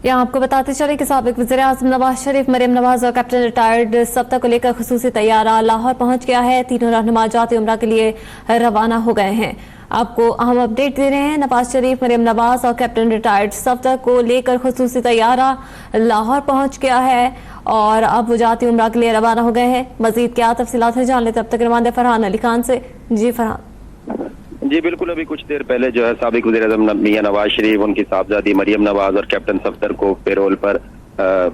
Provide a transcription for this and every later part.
यहाँ आपको बताते चले कि साबिक वज़ीर-ए-आज़म नवाज शरीफ, मरियम नवाज और कैप्टन रिटायर्ड सफ्तर को लेकर खुसूसी तैयारा लाहौर पहुंच गया है। तीनों रहनुमा जाती उम्रा के लिए रवाना हो गए हैं। आपको अहम अपडेट दे रहे हैं। नवाज शरीफ, मरियम नवाज और कैप्टन रिटायर्ड सफ्तर को लेकर खुसूसी तैयारा लाहौर पहुंच गया है और अब वो जाती उम्रा के लिए रवाना हो गए हैं। मजीद क्या तफसीलात है जान लेते अब तक रवाना फरहान अली खान से। जी फरहान। जी बिल्कुल, अभी कुछ देर पहले जो है साबिक वज़ीर-ए-आज़म मियां नवाज शरीफ, उनकी साहबजादी मरियम नवाज और कैप्टन सफ्तर को पेरोल पर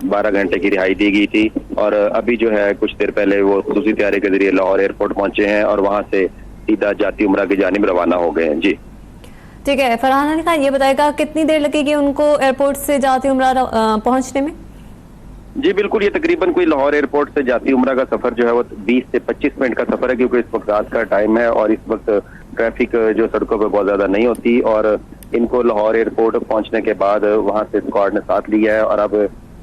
12 घंटे की रिहाई दी गई थी और अभी जो है कुछ देर पहले वो खुसूसी तैयारी के जरिए लाहौर एयरपोर्ट पहुंचे हैं और वहां से सीधा जाती उम्रा की जानिब रवाना हो गए हैं। जी ठीक है, फरहान अली खान ये बताएगा कितनी देर लगेगी उनको एयरपोर्ट से जाती उम्रा पहुंचने में? जी बिल्कुल, ये तकरीबन कोई लाहौर एयरपोर्ट से जाती उम्रा का सफर जो है वो 20 से 25 मिनट का सफर है, क्योंकि इस वक्त रात का टाइम है और इस वक्त ट्रैफिक जो सड़कों पर बहुत ज्यादा नहीं होती और इनको लाहौर एयरपोर्ट पहुंचने के बाद वहां से स्क्वाड ने साथ लिया है और अब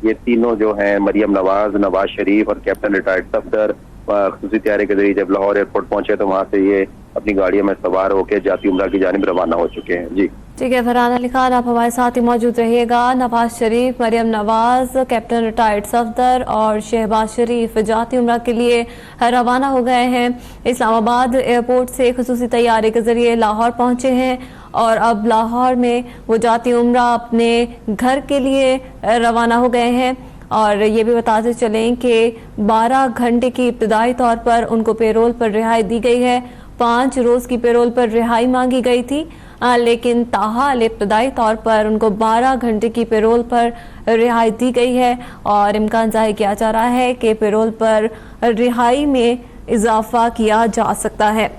ये तीनों जो हैं मरियम नवाज, नवाज शरीफ और कैप्टन रिटायर्ड सफ्तर खुसूसी तैयारी के जरिए जब लाहौर एयरपोर्ट पहुंचे तो वहां से ये अपनी गाड़ियों में सवार होकर जाती उम्रा की जानिब रवाना हो चुके हैं। जी ठीक है, फरहान अली खान आप हमारे साथ ही मौजूद रहिएगा। नवाज शरीफ, मरियम नवाज, कैप्टन रिटायर्ड सफ्दर और शहबाज शरीफ जाती उम्रा के लिए रवाना हो गए हैं। इस्लामाबाद एयरपोर्ट से खुसूसी तैयारी के जरिए लाहौर पहुंचे हैं और अब लाहौर में वो जाती उम्रा अपने घर के लिए रवाना हो गए हैं। और ये भी बताते चलें कि 12 घंटे की इब्तदाई तौर पर उनको पेरोल पर रिहाई दी गई है। 5 रोज़ की पेरोल पर रिहाई मांगी गई थी, लेकिन ताहाल इब्तदाई तौर पर उनको 12 घंटे की पेरोल पर रिहाई दी गई है और इम्कान ज़ाहिर किया जा रहा है कि पेरोल पर रिहाई में इजाफा किया जा सकता है।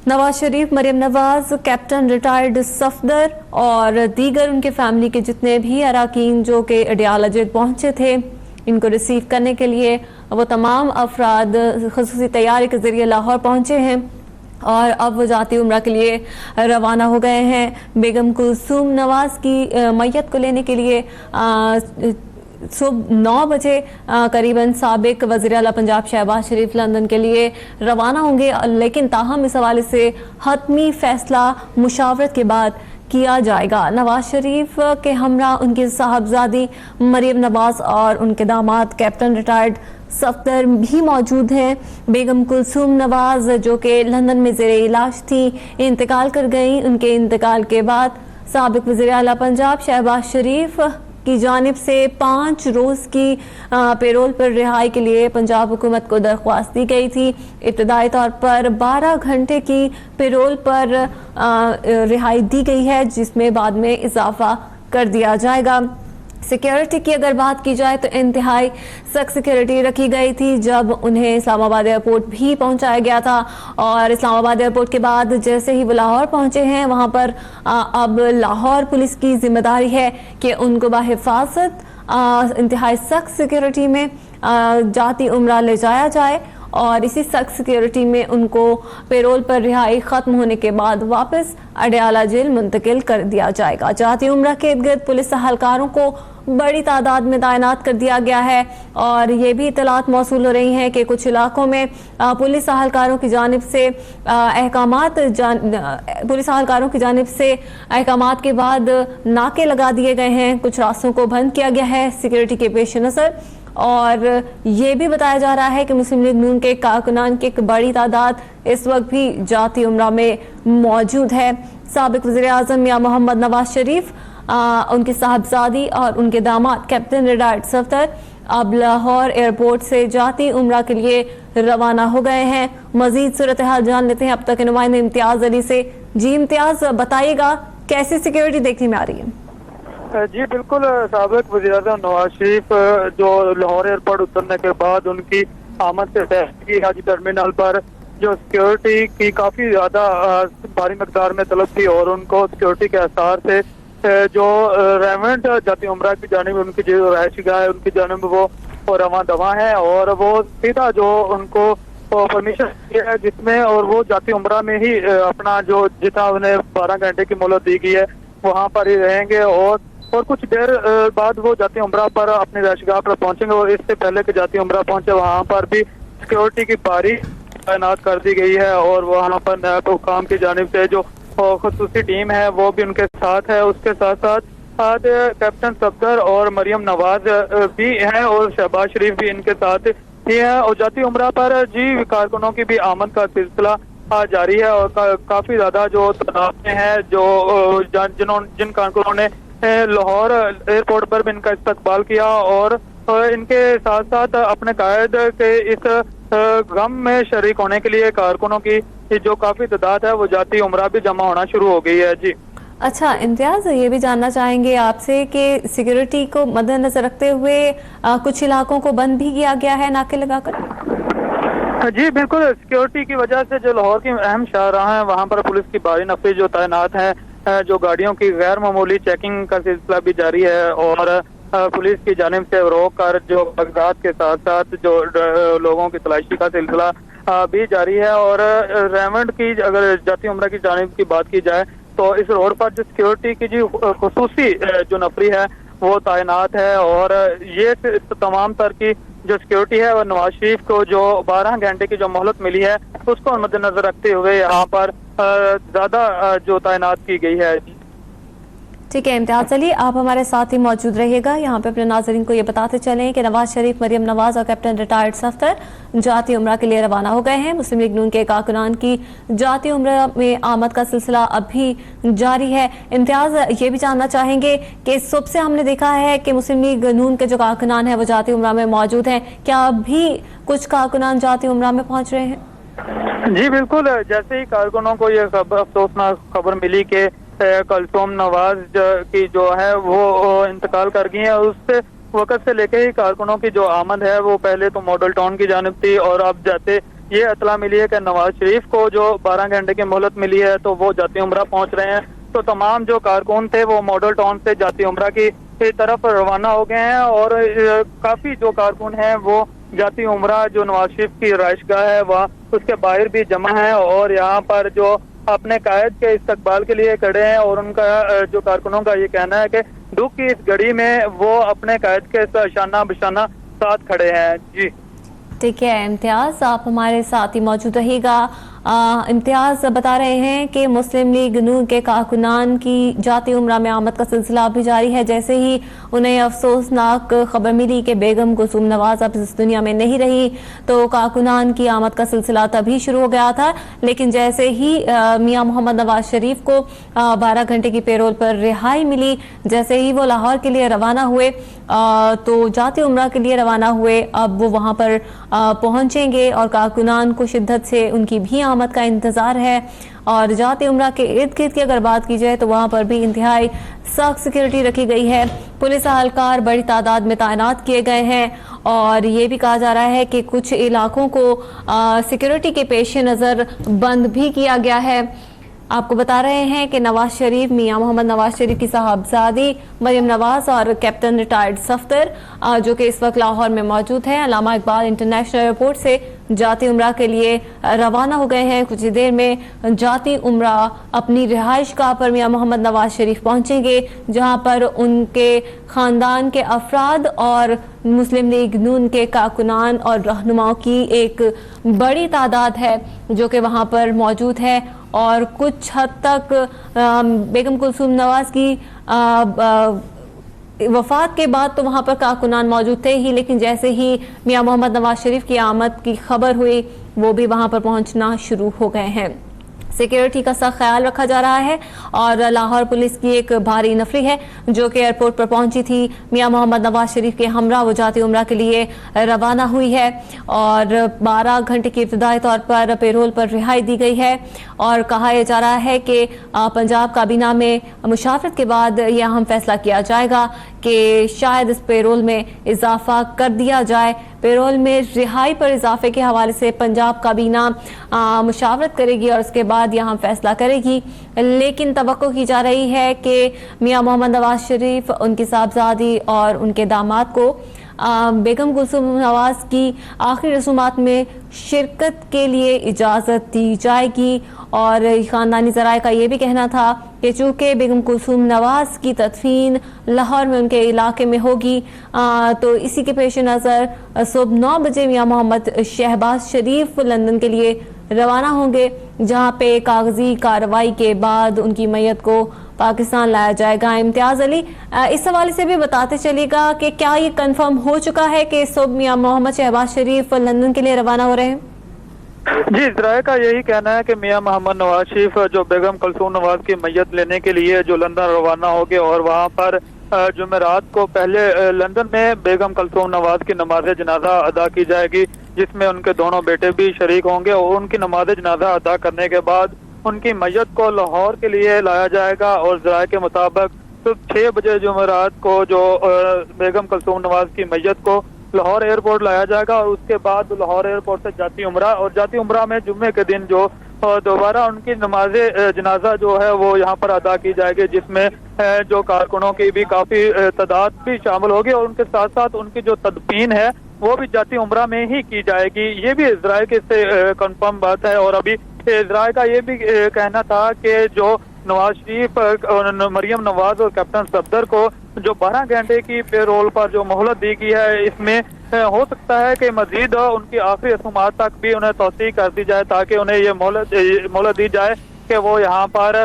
नवाज शरीफ, मरियम नवाज, कैप्टन रिटायर्ड सफ्दर और दीगर उनके फैमिली के जितने भी अराकीन जो कि अडियाला पहुंचे थे इनको रिसीव करने के लिए वो तमाम अफराद खुसूसी तैयारी के जरिए लाहौर पहुंचे हैं और अब वो जाती उम्रा के लिए रवाना हो गए हैं। बेगम कुलसूम नवाज की मैयत को लेने के लिए सुबह 9 बजे करीबन साबिक वज़ीर आला पंजाब शहबाज शरीफ लंदन के लिए रवाना होंगे, लेकिन ताहम इस हवाले से हतमी फैसला मुशावरत के बाद किया जाएगा। नवाज शरीफ के हमरा उनकी साहबजादी मरियम नवाज और उनके दामाद कैप्टन रिटायर्ड सफ्दर भी मौजूद हैं। बेगम कुलसूम नवाज जो कि लंदन में ज़ेरे इलाज थी, इंतकाल कर गई। उनके इंतकाल के बाद साबिक वज़ीर आला पंजाब शहबाज शरीफ की जानिब से 5 रोज़ की पेरोल पर रिहाई के लिए पंजाब हुकूमत को दरख्वास्त दी गई थी। इब्तदाई तौर पर 12 घंटे की पेरोल पर रिहाई दी गई है, जिसमें बाद में इजाफा कर दिया जाएगा। सिक्योरिटी की अगर बात की जाए तो इंतहाई सख्त सिक्योरिटी रखी गई थी जब उन्हें इस्लामाबाद एयरपोर्ट भी पहुंचाया गया था और इस्लामाबाद एयरपोर्ट के बाद जैसे ही वो लाहौर पहुंचे हैं वहां पर अब लाहौर पुलिस की जिम्मेदारी है कि उनको बाहिफाजत इंतहाई सख्त सिक्योरिटी में जाती उम्रा ले जाया जाए और इसी सख्त सिक्योरिटी में उनको पेरोल पर रिहाई ख़त्म होने के बाद वापस अडियाला जेल मुंतकिल कर दिया जाएगा। जाती उम्रा के इर्द गिर्द पुलिस अहलकारों को बड़ी तादाद में तैनात कर दिया गया है और ये भी इतलात मौसूल हो रही हैं कि कुछ इलाकों में पुलिस अहलकारों की जानिब से अहकामात के बाद नाके लगा दिए गए हैं। कुछ रास्तों को बंद किया गया है सिक्योरिटी के पेश नज़र और ये भी बताया जा रहा है कि मुस्लिम लीग नून के कारकुनान की एक बड़ी तादाद इस वक्त भी जाती उम्रा में मौजूद है। साबिक वज़ीर-ए-आज़म मियां मोहम्मद नवाज शरीफ, उनकी साहबजादी और उनके दामाद कैप्टन रिटायर्ड सफ्दर अब लाहौर एयरपोर्ट से जाती उम्रा के लिए रवाना हो गए हैं। मजीद सूरत हाल जान लेते हैं अब तक के नुमाइंदे इम्तियाज अली से। जी इम्तियाज, बताइएगा कैसी सिक्योरिटी देखने में आ रही है? जी बिल्कुल, साबिक वज़ीर-ए-आज़म नवाज शरीफ जो लाहौर एयरपोर्ट उतरने के बाद उनकी आमद से पहले की हाजी टर्मिनल पर जो सिक्योरिटी की काफ़ी ज़्यादा भारी मकदार में तलब थी और उनको सिक्योरिटी के आसार से जो रेवेंट जाती उम्रा की जानिब उनकी जो रहायशी गाह है उनकी जानिब वो रवां दवा है और वो सीधा जो उनको परमिशन है जिसमें और वो जाती उम्रा में ही अपना जो जितना उन्हें 12 घंटे की मोहलत दी गई है वहाँ पर ही रहेंगे और कुछ देर बाद वो जाती उम्रा पर अपनी रहायशगाह पर पहुंचेंगे और इससे पहले कि जाती उम्रा पहुंचे वहाँ पर भी सिक्योरिटी की भारी तैनात कर दी गई है और वहाँ पर नायब हुकाम की जानिब से जो खुसूसी टीम है वो भी उनके साथ है। उसके साथ साथ साथ कैप्टन सफदर और मरियम नवाज भी हैं और शहबाज शरीफ भी इनके साथ ही हैं। और जाती उम्रा पर जी कारकुनों की भी आमद का सिलसिला जारी है और काफी ज्यादा जो तादाद में है जो जिन कारकुनों ने लाहौर एयरपोर्ट पर भी इनका इस्तकबाल किया और इनके साथ साथ अपने कायद के इस गम में शरीक होने के लिए कारकुनों की जो काफी तादाद है वो जाती उम्रा भी जमा होना शुरू हो गई है। जी अच्छा इम्तियाज, ये भी जानना चाहेंगे आपसे कि सिक्योरिटी को मद्देनजर रखते हुए कुछ इलाकों को बंद भी किया गया है नाके लगाकर। जी बिल्कुल, सिक्योरिटी की वजह से जो लाहौर की अहम शाहराह है वहाँ पर पुलिस की भारी नफरी जो तैनात है, जो गाड़ियों की गैर मामूली चेकिंग का सिलसिला भी जारी है और पुलिस की जानिब से रोक कर जो कागजात के साथ साथ जो लोगों की तलाशी का सिलसिला भी जारी है। और रेमंड की अगर जाती उम्रा की जानिब की बात की जाए तो इस रोड पर जो सिक्योरिटी की जो खुसूसी जो नफरी है वो तैनात है और ये तमाम तर की जो सिक्योरिटी है वो नवाज शरीफ को जो 12 घंटे की जो मोहलत मिली है उसको मद्देनजर रखते हुए यहाँ पर ज्यादा जो तैनात की गई है। ठीक है इम्तियाज, चलिए आप हमारे साथ ही मौजूद रहिएगा। यहाँ पे अपने नाज़रीन को ये बताते चलें कि नवाज शरीफ, मरियम नवाज और कैप्टन रिटायर्ड सफदर जाती उम्रा के लिए रवाना हो गए हैं। मुस्लिम लीग नून के कारकुनान की जाती उम्रा में आमद का सिलसिला अभी जारी है। इम्तियाज, ये भी जानना चाहेंगे कि सुबह से हमने देखा है कि मुस्लिम लीग नून के जो कारकुनान है वो जाती उम्रा में मौजूद हैं, क्या अभी कुछ कारकुनान जाती उम्रा में पहुँच रहे हैं? जी बिल्कुल, जैसे ही कारकुनों को ये अफसोसनाक खबर मिली कि कलसूम नवाज की जो है वो इंतकाल कर गई है, उससे वक्त से लेके ही कारकुनों की जो आमद है वो पहले तो मॉडल टाउन की जानिब थी और अब जैसे ये इतला मिली है कि नवाज शरीफ को जो 12 घंटे की मोहलत मिली है तो वो जाती उम्रा पहुंच रहे हैं, तो तमाम जो कारकुन थे वो मॉडल टाउन से जाती उम्रा की तरफ रवाना हो गए हैं और काफी जो कारकुन हैं वो जाती उम्रा जो नवाज शरीफ की राइशगाह है वह उसके बाहर भी जमा है और यहाँ पर जो अपने कायद के इस्तकबाल के लिए खड़े हैं और उनका जो कारकुनों का ये कहना है कि दुख की इस घड़ी में वो अपने कायद के शाना बशाना साथ खड़े हैं। जी ठीक है इम्तियाज, आप हमारे साथ ही मौजूद रहिएगा। इम्तियाज बता रहे हैं कि मुस्लिम लीग नून के कारकुनान की जाती उम्रा में आमद का सिलसिला अभी जारी है। जैसे ही उन्हें अफसोसनाक खबर मिली कि बेगम कुलसूम नवाज अब इस दुनिया में नहीं रही तो कारकुनान की आमद का सिलसिला तभी शुरू हो गया था, लेकिन जैसे ही मियां मोहम्मद नवाज शरीफ को 12 घंटे की पेरोल पर रिहाई मिली, जैसे ही वो लाहौर के लिए रवाना हुए तो जाती उम्रा के लिए रवाना हुए। अब वो वहाँ पर पहुँचेंगे और कारकुनान को शिद्दत से उनकी भी आमद का इंतज़ार है। और जाती उम्रा के इर्द गिर्द की अगर बात की जाए तो वहाँ पर भी इंतहाई सख्त सिक्योरिटी रखी गई है, पुलिस अहलकार बड़ी तादाद में तैनात किए गए हैं और ये भी कहा जा रहा है कि कुछ इलाकों को सिक्योरिटी के पेश नज़र बंद भी किया गया है। आपको बता रहे हैं कि नवाज शरीफ, मियां मोहम्मद नवाज शरीफ की साहबजादी मरियम नवाज और कैप्टन रिटायर्ड सफदर जो कि इस वक्त लाहौर में मौजूद हैं, अल्लामा इकबाल इंटरनेशनल एयरपोर्ट से जाती उम्रा के लिए रवाना हो गए हैं। कुछ ही देर में जाती उम्रा अपनी रिहाइशगाह पर मियां मोहम्मद नवाज शरीफ पहुंचेंगे, जहां पर उनके ख़ानदान के अफराद और मुस्लिम लीग नून के कारकुनान और रहनुमाओं की एक बड़ी तादाद है जो कि वहां पर मौजूद है। और कुछ हद तक बेगम कुलसूम नवाज की वफात के बाद तो वहाँ पर कारकुनान मौजूद थे ही, लेकिन जैसे ही मियां मोहम्मद नवाज शरीफ की आमद की खबर हुई वो भी वहाँ पर पहुँचना शुरू हो गए हैं। सिक्योरिटी का सख्त ख्याल रखा जा रहा है और लाहौर पुलिस की एक भारी नफरी है जो कि एयरपोर्ट पर पहुंची थी। मियां मोहम्मद नवाज शरीफ के हमरा वो जाती उम्रा के लिए रवाना हुई है और 12 घंटे की इब्तदाई तौर पर पेरोल पर रिहाई दी गई है और कहा यह जा रहा है कि पंजाब काबीना में मुशावरत के बाद यह अहम फैसला किया जाएगा कि शायद इस पेरोल में इजाफा कर दिया जाए। पेरोल में रिहाई पर इजाफे के हवाले से पंजाब काबीना मुशावरत करेगी और उसके बाद यहाँ फैसला करेगी, लेकिन तवक्को की जा रही है कि मियां मोहम्मद नवाज शरीफ, उनकी साहबजादी और उनके दामाद को बेगम कुलसूम नवाज की आखिरी रसूमात में शिरकत के लिए इजाज़त दी जाएगी। और ख़ानदानी ज़राए का ये भी कहना था कि चूँकि बेगम कुलसूम नवाज की तदफीन लाहौर में उनके इलाके में होगी तो इसी के पेश नज़र सुबह 9 बजे मियां मोहम्मद शहबाज शरीफ लंदन के लिए रवाना होंगे, जहां पे कागजी कार्रवाई के बाद उनकी मैयत को पाकिस्तान लाया जाएगा। इम्तियाज अली, इस हवाले से भी बताते चलेगा कि क्या ये कंफर्म हो चुका है कि सुबह मियां मोहम्मद शहबाज शरीफ लंदन के लिए रवाना हो रहे हैं? जी, इजराइल का यही कहना है कि मियां मोहम्मद नवाज शरीफ जो बेगम कलसूम नवाज की मैयत लेने के लिए जो लंदन रवाना हो गए और वहां पर जुमेरात को पहले लंदन में बेगम कलसूम नवाज की नमाज जनाजा अदा की जाएगी, जिसमें उनके दोनों बेटे भी शरीक होंगे और उनकी नमाज जनाजा अदा करने के बाद उनकी मैयत को लाहौर के लिए लाया जाएगा। और ज़राए के मुताबिक सुबह 6 बजे जुमेरात को जो बेगम कलसूम नवाज की मैयत को लाहौर एयरपोर्ट लाया जाएगा और उसके बाद लाहौर एयरपोर्ट से जाती उम्रा, और जाती उम्रा में जुम्मे के दिन जो दोबारा उनकी नमाज जनाजा जो है वो यहाँ पर अदा की जाएगी, जिसमें जो कारकुनों की भी काफी तादाद भी शामिल होगी और उनके साथ साथ उनकी जो तदफीन है वो भी जाती उम्रा में ही की जाएगी। ये भी इजराइल के से कंफर्म बात है। और अभी इजराइल का ये भी कहना था कि जो नवाज शरीफ, मरियम नवाज और कैप्टन सफदर को जो 12 घंटे की पेरोल पर जो मोहलत दी गई है, इसमें हो सकता है कि मजीद उनकी आखिरी रसूमात तक भी उन्हें तौसीह कर दी जाए, ताकि उन्हें ये मोहलत दी जाए कि वो यहाँ पर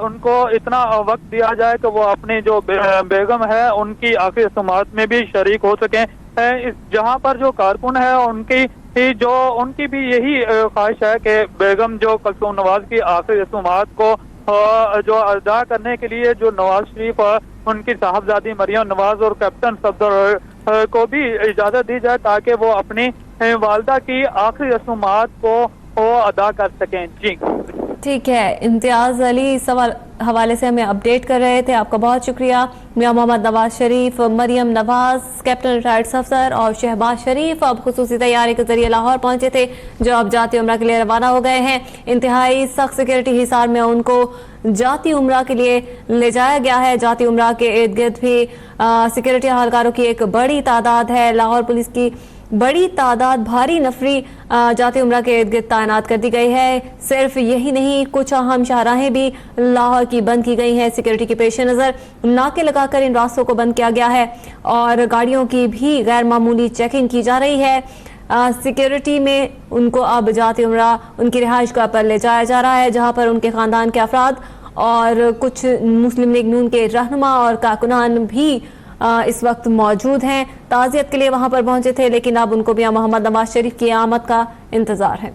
उनको इतना वक्त दिया जाए कि वो अपनी जो बेगम है उनकी आखिरी रसूमात में भी शरीक हो सकें। इस जहाँ पर जो कारकुन है उनकी भी यही ख्वाहिश है कि बेगम जो कलसूम नवाज की आखिरी रसूमात को जो अदा करने के लिए जो नवाज शरीफ उनकी साहबजादी मरियम नवाज और कैप्टन सफदर को भी इजाजत दी जाए, ताकि वो अपनी वालदा की आखिरी रसूमात को अदा कर सकें। जी ठीक है, इम्तियाज अली इस हवाले से हमें अपडेट कर रहे थे, आपका बहुत शुक्रिया। मियां मोहम्मद नवाज शरीफ, मरियम नवाज, कैप्टन रिटायर्ड सफदर और शहबाज शरीफ अब खुसूसी तैयारी के जरिए लाहौर पहुंचे थे, जो अब जाती उम्रा के लिए रवाना हो गए हैं। इंतहाई सख्त सिक्योरिटी हिसार में उनको जाती उम्रा के लिए ले जाया गया है। जाती उम्रा के इर्द गिर्द भी सिक्योरिटी अहलकारों की एक बड़ी तादाद है। लाहौर पुलिस की बड़ी तादाद भारी नफरी जाती उम्रा के इर्द गिर्द तैनात कर दी गई है। सिर्फ यही नहीं, कुछ अहम शाहराहें भी लाहौर की बंद की गई हैं। सिक्योरिटी के पेश नज़र नाके लगाकर इन रास्तों को बंद किया गया है और गाड़ियों की भी गैर मामूली चेकिंग की जा रही है। सिक्योरिटी में उनको अब जाती उम्रा उनकी रिहाइश गाह पर ले जाया जा रहा है, जहाँ पर उनके ख़ानदान के अफराद और कुछ मुस्लिम लीग नून के रहनुमा और कारकुनान भी इस वक्त मौजूद हैं। ताज़ियत के लिए वहां पर पहुंचे थे, लेकिन अब उनको मियां मोहम्मद नवाज शरीफ की आमद का इंतजार है।